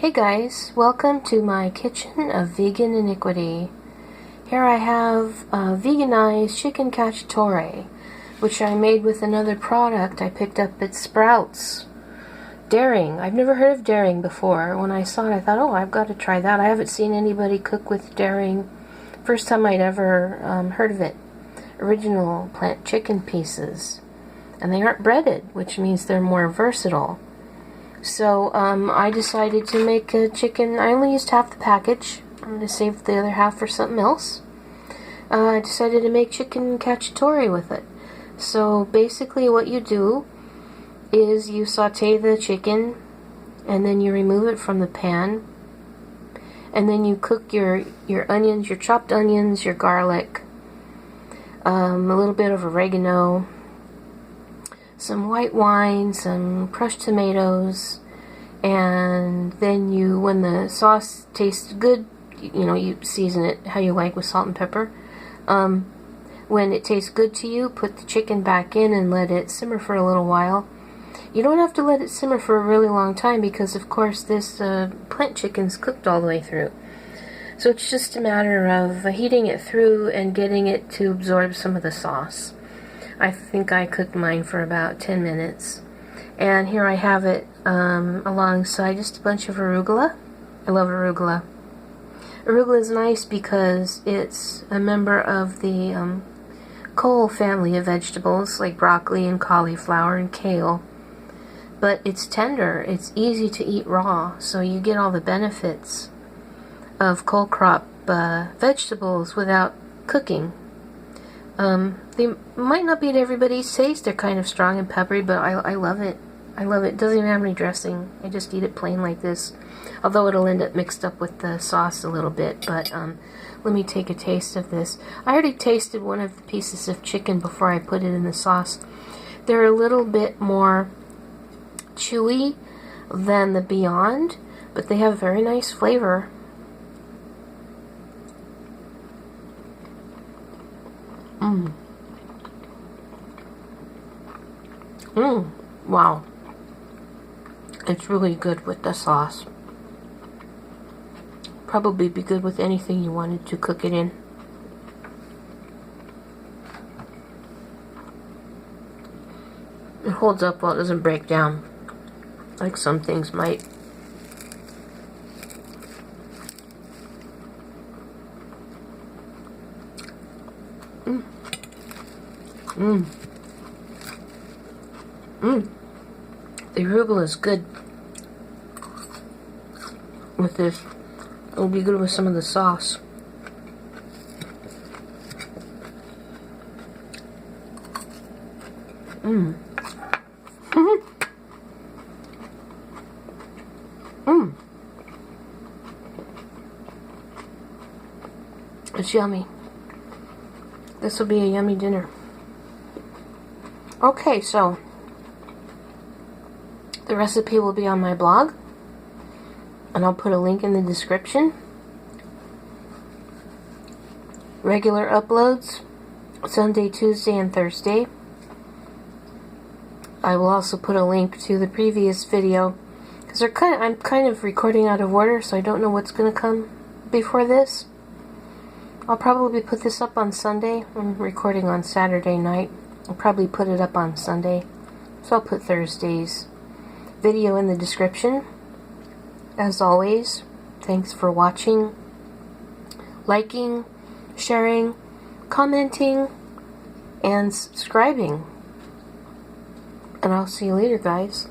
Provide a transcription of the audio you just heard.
Hey guys, welcome to my kitchen of vegan iniquity. Here I have veganized chicken cacciatore, which I made with another product I picked up at Sprouts. Daring. I've never heard of daring before. When I saw it, I thought, oh, I've got to try that. I haven't seen anybody cook with daring. First time I'd ever heard of it. Original plant chicken pieces. And they aren't breaded, which means they're more versatile. So I decided to make a chicken. I only used half the package. I'm going to save the other half for something else. I decided to make chicken cacciatore with it. So basically what you do is you saute the chicken and then you remove it from the pan. And then you cook your onions, your chopped onions, your garlic, a little bit of oregano, some white wine, some crushed tomatoes, and then when the sauce tastes good, you season it how you like with salt and pepper. When it tastes good to you, put the chicken back in and let it simmer for a little while. You don't have to let it simmer for a really long time because, of course, this plant chicken's cooked all the way through. So it's just a matter of heating it through and getting it to absorb some of the sauce. I think I cooked mine for about 10 minutes. And here I have it alongside just a bunch of arugula. I love arugula. Arugula is nice because it's a member of the cole family of vegetables like broccoli and cauliflower and kale. But it's tender. It's easy to eat raw, so you get all the benefits of cole crop vegetables without cooking. They might not be at everybody's taste. They're kind of strong and peppery, but I love it. I love it. It doesn't even have any dressing. I just eat it plain like this. Although it'll end up mixed up with the sauce a little bit. But let me take a taste of this. I already tasted one of the pieces of chicken before I put it in the sauce. They're a little bit more chewy than the Beyond, but they have very nice flavor. Wow. It's really good with the sauce. Probably be good with anything you wanted to cook it in. It holds up well, it doesn't break down like some things might. The arugula is good with this. It'll be good with some of the sauce. It's yummy. This will be a yummy dinner. Okay, so the recipe will be on my blog, and I'll put a link in the description. Regular uploads, Sunday, Tuesday, and Thursday. I will also put a link to the previous video, because I'm kind of recording out of order, so I don't know what's going to come before this. I'll probably put this up on Sunday. I'm recording on Saturday night. I'll probably put it up on Sunday, so I'll put Thursday's video in the description. As always, thanks for watching, liking, sharing, commenting, and subscribing. And I'll see you later, guys.